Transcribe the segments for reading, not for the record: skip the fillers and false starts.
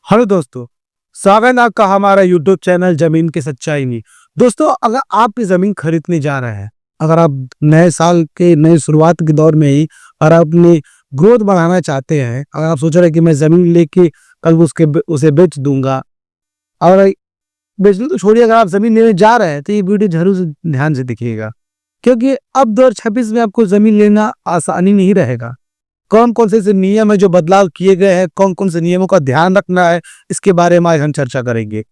Hello दोस्तों, स्वागत है आपका हमारा यूट्यूब चैनल जमीन की सच्चाई में। दोस्तों, अगर आप भी जमीन खरीदने जा रहे हैं, अगर आप नए साल के नए शुरुआत के दौर में ही और अपनी ग्रोथ बढ़ाना चाहते हैं, अगर आप सोच रहे हैं कि मैं जमीन लेके कल उसे बेच दूंगा, और बेचना तो छोड़िए, अगर आप जमीन लेने जा रहे हैं तो ये वीडियो जरूर से ध्यान से देखिएगा, क्योंकि अब 2026 में आपको जमीन लेना आसानी नहीं रहेगा। कौन कौन से नियम है जो बदलाव किए गए हैं, कौन कौन से नियमों का ध्यान रखना है, इसके बारे में आज हम चर्चा करेंगे।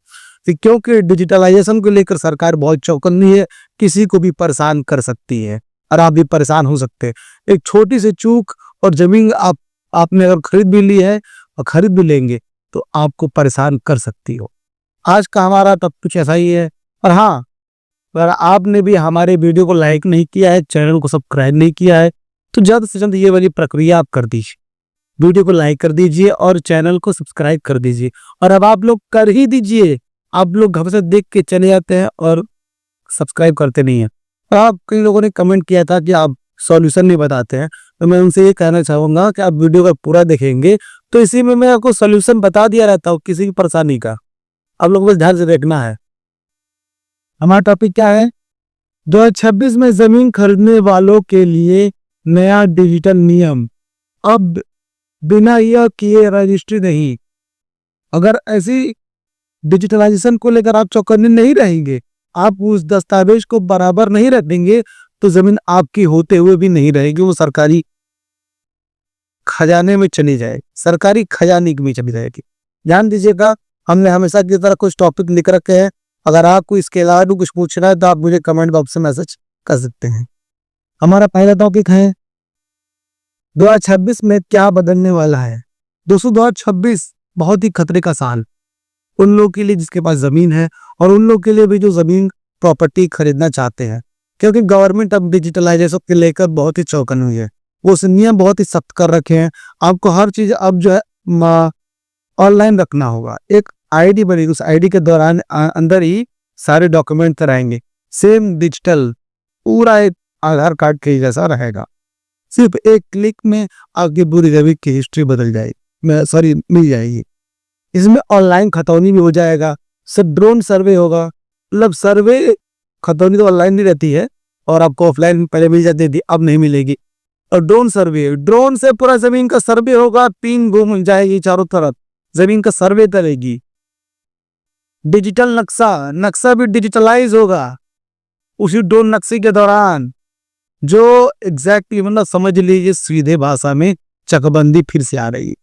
क्योंकि डिजिटलाइजेशन को लेकर सरकार बहुत चौकन्नी है, किसी को भी परेशान कर सकती है और आप भी परेशान हो सकते हैं। एक छोटी सी चूक और जमीन आपने अगर खरीद भी ली है और खरीद भी लेंगे तो आपको परेशान कर सकती हो। आज का हमारा तब कुछ ऐसा ही है। और हाँ, अगर आपने भी हमारे वीडियो को लाइक नहीं किया है, चैनल को सब्सक्राइब नहीं किया है, तो जल्द से जल्द ये वाली प्रक्रिया आप कर दीजिए। वीडियो को लाइक कर दीजिए और चैनल को सब्सक्राइब कर दीजिए। और अब आप लोग कर ही दीजिए, आप लोग घर से देख के चले जाते हैं और सब्सक्राइब करते नहीं है। आप कई लोगों ने कमेंट किया था कि आप सॉल्यूशन नहीं बताते हैं, तो मैं उनसे ये कहना चाहूंगा कि आप वीडियो का पूरा देखेंगे तो इसी में मैं आपको सॉल्यूशन बता दिया रहता हूँ किसी की परेशानी का। आप लोग बस ध्यान से देखना है। हमारा टॉपिक क्या है? 2026 में जमीन खरीदने वालों के लिए नया डिजिटल नियम। अब बिना यह किए रजिस्ट्री नहीं। अगर ऐसी डिजिटलाइजेशन को लेकर आप चौकन्ने नहीं रहेंगे, आप उस दस्तावेज को बराबर नहीं रखेंगे, तो जमीन आपकी होते हुए भी नहीं रहेगी, वो सरकारी खजाने में चली जाएगी, सरकारी खजाने में चली जाएगी। ध्यान दीजिएगा, हमने हमेशा की तरह कुछ टॉपिक लिख रखे हैं। अगर आपको इसके अलावा भी कुछ पूछना है तो आप मुझे कमेंट बॉक्स में मैसेज कर सकते हैं। हमारा पहला टॉपिक है 2026 में क्या बदलने वाला है। दोस्तों, 2026 बहुत ही खतरे का साल उन लोगों के लिए जिसके पास जमीन है और उन लोगों के लिए भी जो जमीन प्रॉपर्टी खरीदना चाहते हैं, क्योंकि गवर्नमेंट अब डिजिटलाइजेशन के लेकर बहुत ही चौकन्नी हुई है। वो उस नियम बहुत ही सख्त कर रखे हैं। आपको हर चीज अब जो है ऑनलाइन रखना होगा। एक आईडी बनेगी, उस आईडी के दौरान अंदर ही सारे डॉक्यूमेंट रहेंगे, सेम डिजिटल, पूरा एक आधार कार्ड के जैसा रहेगा। सिर्फ एक क्लिक में आपकी पूरी जमीन की हिस्ट्री बदल जाएगी, मिल जाएगी। इसमें ऑनलाइन खतौनी भी हो जाएगा, सब ड्रोन सर्वे होगा। मतलब सर्वे खतौनी तो ऑनलाइन नहीं रहती है और आपको ऑफलाइन पहले मिल जाती थी, अब नहीं मिलेगी। और ड्रोन से पूरा जमीन का सर्वे होगा, पिन घूम जाएगी चारों तरफ, जमीन का सर्वे करेगी। डिजिटल नक्शा भी डिजिटलाइज होगा उसी ड्रोन नक्शे के दौरान, जो एग्जैक्टली मतलब समझ लीजिए सीधे भाषा में चकबंदी फिर से आ रही है,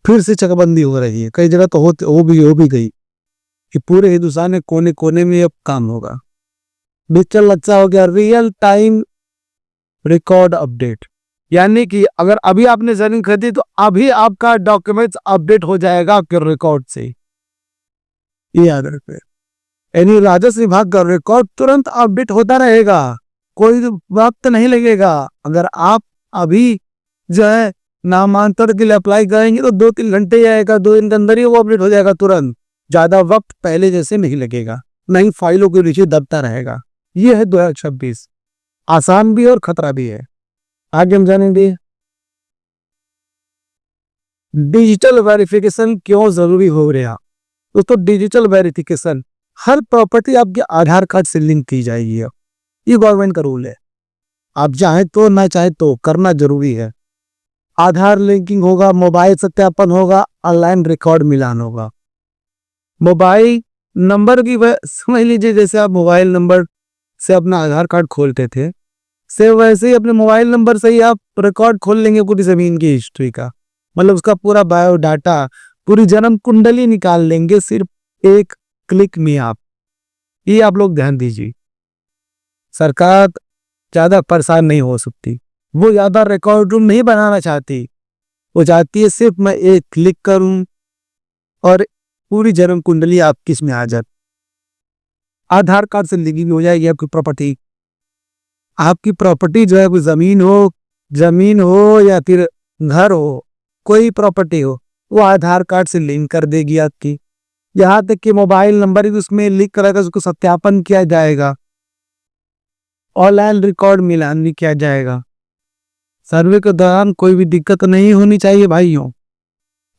फिर से चकबंदी हो रही है। कई जगह तो हो भी गई कि पूरे हिंदुस्तान में कोने कोने में अब काम होगा। डिजिटल नक्शा हो गया रियल टाइम रिकॉर्ड अपडेट, यानी कि अगर अभी आपने जमीन खरीदी तो अभी आपका डॉक्यूमेंट्स अपडेट हो जाएगा आपके रिकॉर्ड से। ये याद रखें, यानी राजस्व विभाग का रिकॉर्ड तुरंत अपडेट होता रहेगा, कोई वक्त नहीं लगेगा। अगर आप अभी जो है नामांतरण के लिए अप्लाई करेंगे तो 2-3 घंटे ही आएगा, 2 दिन के अंदर ही वो अपडेट हो जाएगा तुरंत। ज्यादा वक्त पहले जैसे नहीं लगेगा, नहीं फाइलों के नीचे दबता रहेगा। ये है 2026, आसान भी और खतरा भी है। आगे हम जानेंगे डिजिटल वेरिफिकेशन क्यों जरूरी हो रहा। दोस्तों, डिजिटल वेरिफिकेशन, हर प्रॉपर्टी आपके आधार कार्ड से लिंक की जाएगी। ये गवर्नमेंट का रूल है, आप चाहे तो ना चाहे तो करना जरूरी है। आधार लिंकिंग होगा, मोबाइल सत्यापन होगा, ऑनलाइन रिकॉर्ड मिलान होगा। मोबाइल नंबर की समझ लीजिए, जैसे आप मोबाइल नंबर से अपना आधार कार्ड खोलते थे, से वैसे ही अपने मोबाइल नंबर से ही आप रिकॉर्ड खोल लेंगे पूरी जमीन की हिस्ट्री का। मतलब उसका पूरा बायोडाटा, पूरी जन्म कुंडली निकाल लेंगे सिर्फ एक क्लिक में आप। ये आप लोग ध्यान दीजिए, सरकार ज्यादा परेशान नहीं हो सकती, वो ज्यादा रिकॉर्ड रूम नहीं बनाना चाहती। वो चाहती है सिर्फ मैं एक क्लिक करूं और पूरी जन्म कुंडली आपकी इसमें आ जाए। आधार कार्ड से लिंकिंग हो जाएगी आपकी प्रॉपर्टी। आपकी प्रॉपर्टी जो है वो जमीन हो या फिर घर हो, कोई प्रॉपर्टी हो, वो आधार कार्ड से लिंक कर देगी आपकी। यहाँ तक कि मोबाइल नंबर भी उसमें लिंक करेगा, उसको सत्यापन किया जाएगा, ऑनलाइन रिकॉर्ड मिलान भी किया जाएगा। सर्वे के दौरान कोई भी दिक्कत नहीं होनी चाहिए भाइयों।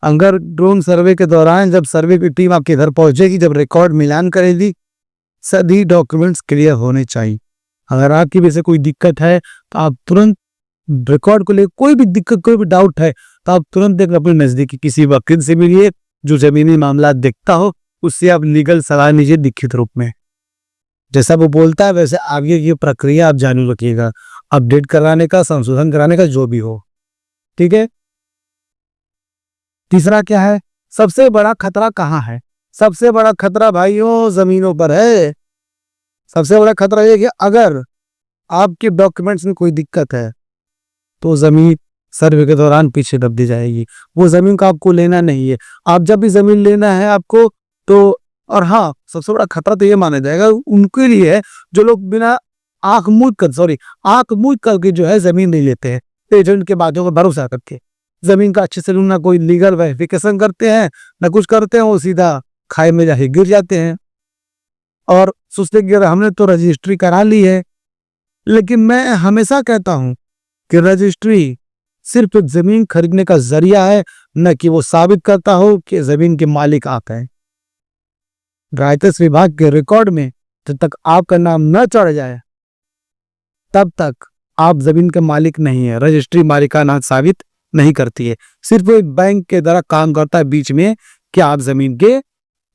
अगर ड्रोन सर्वे के दौरान जब सर्वे की टीम आपके घर पहुंचेगी, जब रिकॉर्ड मिलान करेगी, सभी डॉक्यूमेंट्स क्लियर होने चाहिए। अगर आपकी वजह से कोई दिक्कत है तो आप तुरंत रिकॉर्ड को लेकर कोई भी दिक्कत, कोई भी डाउट है तो आप तुरंत एक अपने नजदीकी किसी वकील से मिलिए जो जमीनी मामला देखता हो, उससे आप लीगल सलाह लीजिए लिखित रूप में। जैसा वो बोलता है वैसे आगे की प्रक्रिया आप जारी रखिएगा, अपडेट कराने का, संशोधन कराने का, जो भी हो। ठीक है। तीसरा क्या है, सबसे बड़ा खतरा कहाँ है? सबसे बड़ा खतरा भाइयों जमीनों पर है। सबसे बड़ा खतरा ये कि अगर आपके डॉक्यूमेंट्स में कोई दिक्कत है तो जमीन सर्वे के दौरान पीछे दब दी जाएगी। वो जमीन का आपको लेना नहीं है। आप जब भी जमीन लेना है आपको तो, और हाँ, सबसे बड़ा खतरा तो ये माना जाएगा उनके लिए है जो लोग बिना आंख मूंद करके जो है जमीन नहीं लेते हैं, एजेंट के बातों पर भरोसा करके जमीन का अच्छे से ना कोई लीगल वेरिफिकेशन करते हैं ना कुछ करते हैं, वो सीधा खाई में जाके गिर जाते हैं और सोचते कि हमने तो रजिस्ट्री करा ली है। लेकिन मैं हमेशा कहता हूं कि रजिस्ट्री सिर्फ एक जमीन खरीदने का जरिया है, न कि वो साबित करता हो कि जमीन के मालिक आप हैं। राजस्व विभाग के रिकॉर्ड में जब तक आपका नाम न चढ़ जाए तब तक आप जमीन के मालिक नहीं है। रजिस्ट्री मालिकाना साबित नहीं करती है, सिर्फ एक बैंक के द्वारा काम करता है बीच में कि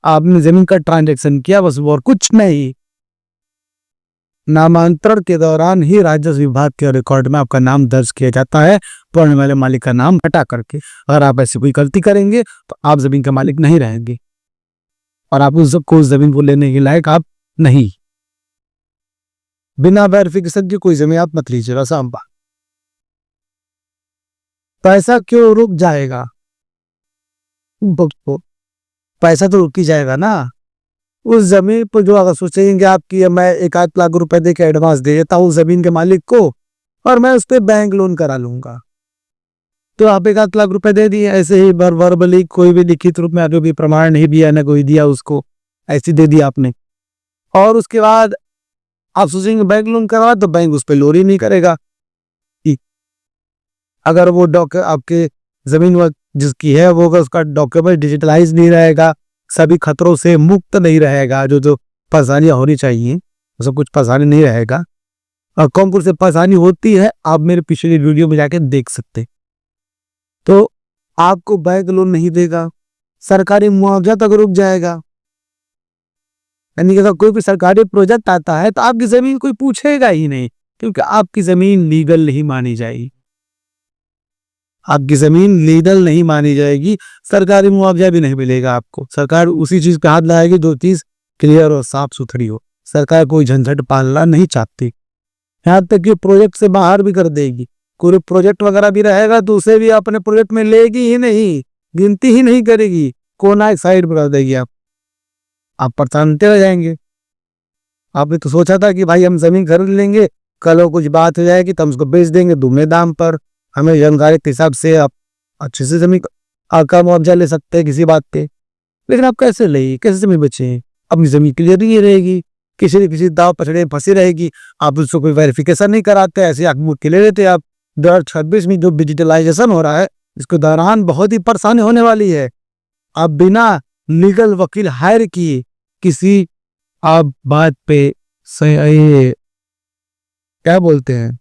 आपने जमीन का ट्रांजैक्शन किया, बस और कुछ नहीं। नामांतरण के दौरान ही राजस्व विभाग के रिकॉर्ड में आपका नाम दर्ज किया जाता है, पुराने वाले मालिक का नाम हटा करके। अगर आप ऐसी कोई गलती करेंगे तो आप जमीन के मालिक नहीं रहेंगे और आप उस जमीन को लेने के लायक आप नहीं। बिना वेरिफिकेशन की कोई जमीन आप मत लीजिएगा। सांबा पैसा क्यों रुक जाएगा? पैसा तो रुक ही जाएगा ना उस जमीन पर। जो अगर सोचेंगे आपकी मैं 1-8 लाख रुपए दे के एडवांस दे देता हूँ जमीन के मालिक को और मैं उस पर बैंक लोन करा लूंगा, तो आप 1-8 लाख रुपए दे दिए ऐसे ही वर्बली, कोई भी लिखित रूप में जो भी प्रमाण नहीं दिया ना कोई दिया, उसको ऐसे दे दिया आपने। और उसके बाद आप सोचेंगे बैंक लोन करवा, तो बैंक उस पर लोन ही नहीं करेगा। अगर वो आपके जमीन जिसकी है वो अगर उसका डॉक्यूमेंट डिजिटलाइज नहीं रहेगा, सभी खतरों से मुक्त नहीं रहेगा, जो परेशानियां होनी चाहिए सब कुछ परेशानी नहीं रहेगा। और कौन कौन से परेशानी होती है आप मेरे पिछले वीडियो में जाके देख सकते। तो आपको बैंक लोन नहीं देगा, सरकारी मुआवजा तक रुक जाएगा। यानी कि अगर कोई भी सरकारी प्रोजेक्ट आता है तो आपकी जमीन कोई पूछेगा ही नहीं, क्योंकि आपकी जमीन लीगल नहीं मानी जाएगी। आपकी जमीन लीगल नहीं मानी जाएगी, सरकारी मुआवजा भी नहीं मिलेगा आपको। सरकार उसी चीज पे हाथ लगाएगी जो चीज क्लियर और साफ सुथरी हो। सरकार कोई झंझट पालना नहीं चाहती, यहाँ तक कि प्रोजेक्ट से बाहर भी कर देगी। कोई प्रोजेक्ट वगैरह भी रहेगा तो उसे भी अपने प्रोजेक्ट में लेगी ही नहीं, गिनती ही नहीं करेगी, कोना एक साइड पर कर देगी। आप परेशान रह जाएंगे। आपने तो सोचा था कि भाई हम जमीन खरीद लेंगे, कल कुछ बात हो जाएगी तो हम उसको बेच देंगे दुगने दाम पर, हमें जानकारी के हिसाब से आप अच्छे से जमीन का मुआवजा ले सकते हैं किसी बात पे। लेकिन आप कैसे ले, कैसे जमीन बेचे? अपनी जमीन क्लियर नहीं रहेगी, किसी न किसी दाव पछड़े फंसी रहेगी। आप उसको कोई वेरिफिकेशन नहीं कराते, ऐसे आंख मूंद के ले लेते। आप 2026 में जो डिजिटलाइजेशन हो रहा है इसके दौरान बहुत ही परेशानी होने वाली है। आप बिना लीगल वकील हायर किए किसी आप बात पे क्या बोलते हैं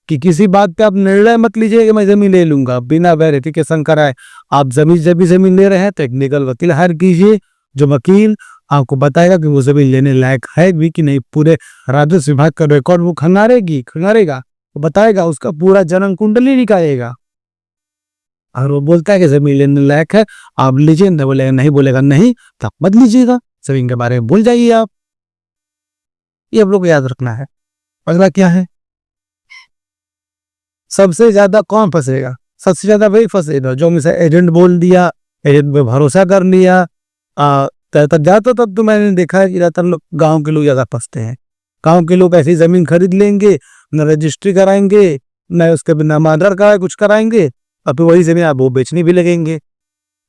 कि किसी बात पे आप निर्णय मत लीजिए कि मैं जमीन ले लूंगा बिना वेरिफिकेशन कराए। आप जब भी जमीन ले रहे हैं तो एक लीगल वकील हायर कीजिए, जो वकील आपको बताएगा कि वो जमीन लेने लायक है भी कि नहीं। पूरे राजस्व विभाग का रिकॉर्ड वो खंगारेगा, वो बताएगा, उसका पूरा जन्म कुंडली निकालेगा। और वो बोलता है कि जमीन लेने लायक है आप लीजिए, नहीं बोलेगा नहीं तो आप मत लीजिएगा, जमीन के बारे में भूल जाइए आप। ये आप लोग को याद रखना है। अगला क्या है, सबसे ज्यादा कौन फंसेगा? सबसे ज्यादा वही फंसेगा जो मुझे एजेंट बोल दिया, एजेंट पे भरोसा कर लिया। ज्यादातर तब तो मैंने देखा है कि ज्यादातर लोग गाँव के लोग ज्यादा फंसते हैं। गाँव के लोग ऐसी जमीन खरीद लेंगे, न रजिस्ट्री कराएंगे, न उसके बिना मादर का कुछ कराएंगे, अब तो वही जमीन आप वो बेचने भी लगेंगे।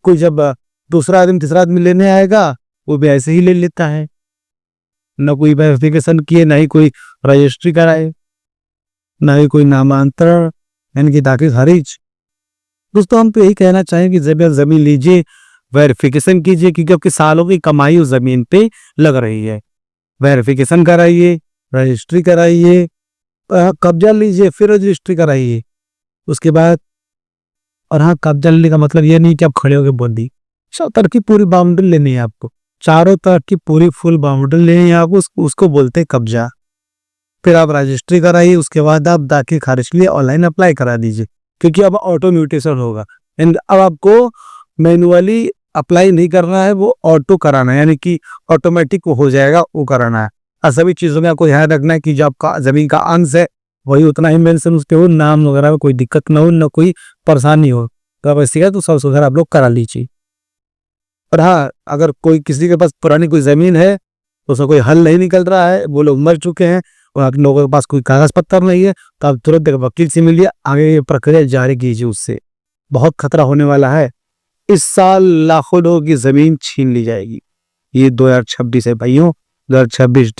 कोई जब दूसरा आदमी तीसरा आदमी लेने आएगा वो भी ऐसे ही ले लेता है, न कोई वेरिफिकेशन किए, न ही कोई रजिस्ट्री कराए, न ही कोई नामांतरण यानी कि दाखिल खारिज। दोस्तों हम तो यही कहना चाहेंगे कि जब आप जमीन लीजिए वेरिफिकेशन कीजिए, क्योंकि आपकी सालों की कमाई उस जमीन पे लग रही है। वेरिफिकेशन कराइए, रजिस्ट्री कराइए, कब्जा लीजिए, फिर रजिस्ट्री कराइए उसके बाद। और हाँ, कब्जा लेने का मतलब ये नहीं कि आप खड़े होकर बोल दी। चारों तरफ की पूरी बाउंड्री लेनी है आपको, चारों तरफ की पूरी फुल बाउंड्री लेनी है आपको, उसको बोलते हैं कब्जा। फिर आप रजिस्ट्री कराइए, उसके बाद आप दाखिल खारिज के लिए ऑनलाइन अप्लाई करा दीजिए, क्योंकि अब ऑटो म्यूटेशन होगा। एंड अब आपको मैनुअली अप्लाई नहीं करना है, वो ऑटो कराना है, यानी कि ऑटोमेटिक हो जाएगा, वो कराना है। और सभी चीज़ों में आपको ध्यान रखना है कि जो आपका जमीन का अंश है वही उतना ही मेंशन उसके हो, नाम वगैरह में कोई दिक्कत ना हो, ना कोई परेशानी हो। तो अब ऐसी है तो सब सुधार आप लोग करा लीजिए। और हाँ, अगर कोई किसी के पास पुरानी कोई जमीन है तो उसका कोई हल नहीं निकल रहा है, वो लोग मर चुके हैं और आप लोगों के पास कोई कागज पत्तर नहीं है, तो आप तुरंत एक वकील से मिलिए, आगे ये प्रक्रिया जारी कीजिए। उससे बहुत खतरा होने वाला है। इस साल लाखों लोगों की जमीन छीन ली जाएगी। ये 2026 है भाइयों, 2026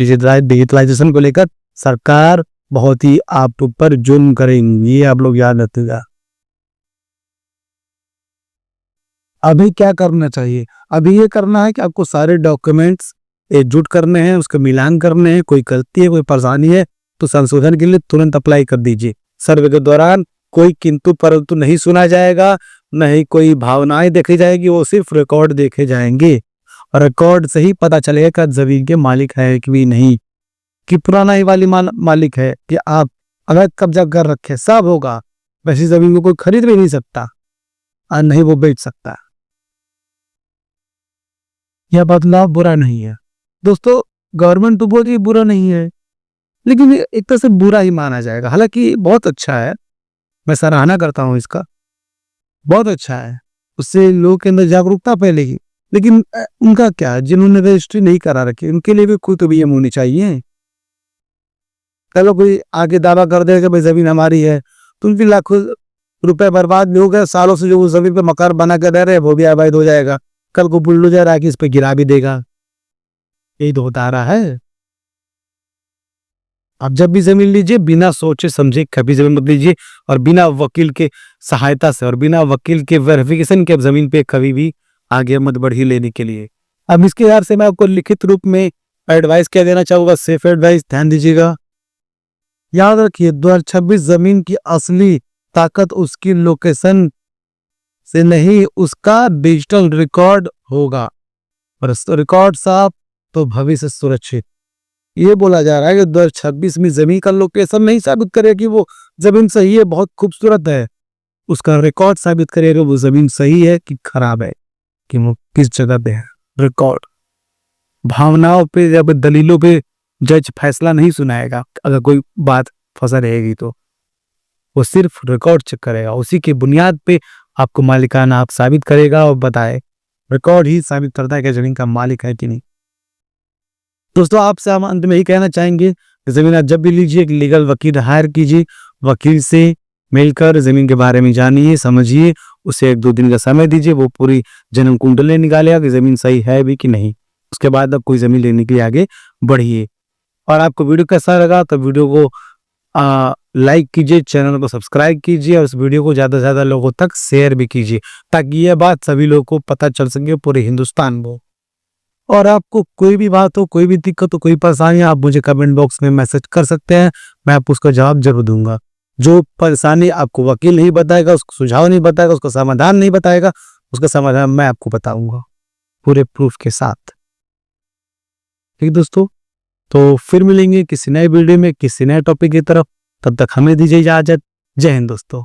डिजिटलाइजेशन को लेकर सरकार बहुत ही आप ऊपर जुल्म करेंगी, ये आप लोग याद रखिएगा। अभी क्या करना चाहिए? अभी ये करना है कि आपको सारे डॉक्यूमेंट्स एकजुट करने हैं, उसका मिलान करने हैं। कोई गलती है, कोई परेशानी है तो संशोधन के लिए तुरंत अप्लाई कर दीजिए। सर्वे के दौरान कोई किंतु परंतु नहीं सुना जाएगा, न ही कोई भावनाएं देखी जाएगी, वो सिर्फ रिकॉर्ड देखे जाएंगे। और रिकॉर्ड से ही पता चलेगा कि जमीन के मालिक है कि भी नहीं, कि पुराना ही वाली मालिक है, कि आप अगर कब्जा कर रखे, सब होगा। वैसी जमीन को कोई खरीद भी नहीं सकता और नहीं वो बेच सकता। यह बदलाव बुरा नहीं है दोस्तों, गवर्नमेंट तो बहुत ही बुरा नहीं है, लेकिन ये एक तरह से बुरा ही माना जाएगा। हालांकि बहुत अच्छा है, मैं सराहना करता हूँ इसका, बहुत अच्छा है। उससे लोगों के अंदर जागरूकता फैलेगी। लेकिन उनका क्या, जिन्होंने रजिस्ट्री नहीं करा रखी उनके लिए भी कोई तो नियम होनी चाहिए। चलो कोई आगे दावा कर देगा भाई जमीन हमारी है, तो उनकी लाखों रुपए बर्बाद भी हो गए। सालों से जो उस जमीन पे मकान बना कर रह रहे वो भी अवैध हो जाएगा। कल को बुलडोजर आके इस पे गिरा भी देगा। यही तो होता आ रहा है। आप जब भी जमीन लीजिए बिना सोचे समझे कभी जमीन मत लीजिए, और बिना वकील के सहायता से और बिना वकील के वेरिफिकेशन के आप जमीन पे कभी भी आगे मत बढ़िए लेने के लिए। अब इसके आधार से मैं आपको लिखित रूप में एडवाइस क्या देना चाहूंगा, सेफ एडवाइस, ध्यान दीजिएगा। याद रखिए 2026 जमीन की असली ताकत उसकी लोकेशन से नहीं, उसका डिजिटल रिकॉर्ड होगा। और रिकॉर्ड साफ तो भविष्य सुरक्षित। ये बोला जा रहा है कि 2026 में जमीन का लोकेशन नहीं साबित करे कि वो जमीन सही है, बहुत खूबसूरत है, उसका रिकॉर्ड साबित करेगा वो जमीन सही है कि खराब है, कि वो किस जगह पे है। रिकॉर्ड, भावनाओं पे या दलीलों पे जज फैसला नहीं सुनाएगा। अगर कोई बात फंसा रहेगी तो वो सिर्फ रिकॉर्ड चेक करेगा, उसी की बुनियाद पे आपको मालिकाना आप साबित करेगा और बताए। रिकॉर्ड ही साबित करता है कि जमीन का मालिक है कि नहीं। दोस्तों आपसे हम अंत में ही कहना चाहेंगे, जमीन आप जब भी लीजिए एक लीगल वकील हायर कीजिए, वकील से मिलकर जमीन के बारे में जानिए, समझिए, उसे 1-2 दिन का समय दीजिए, वो पूरी जन्म कुंडली निकालेगा कि जमीन सही है भी कि नहीं। उसके बाद आप कोई जमीन लेने के लिए आगे बढ़िए। और आपको वीडियो कैसा लगा तो वीडियो को लाइक कीजिए, चैनल को सब्सक्राइब कीजिए और इस वीडियो को ज़्यादा से ज़्यादा लोगों तक शेयर भी कीजिए, ताकि यह बात सभी लोगों को पता चल सके, पूरे हिंदुस्तान को। और आपको कोई भी बात हो, कोई भी दिक्कत हो, कोई परेशानी, आप मुझे कमेंट बॉक्स में मैसेज कर सकते हैं, मैं आपको उसका जवाब जरूर दूंगा। जो परेशानी आपको वकील नहीं बताएगा, उसको सुझाव नहीं बताएगा, उसका समाधान नहीं बताएगा, उसका समाधान मैं आपको बताऊंगा पूरे प्रूफ के साथ। ठीक दोस्तों, तो फिर मिलेंगे किसी नए वीडियो में किसी नए टॉपिक की तरफ। तब तक हमें दीजिए इजाजत। जय हिंद दोस्तों।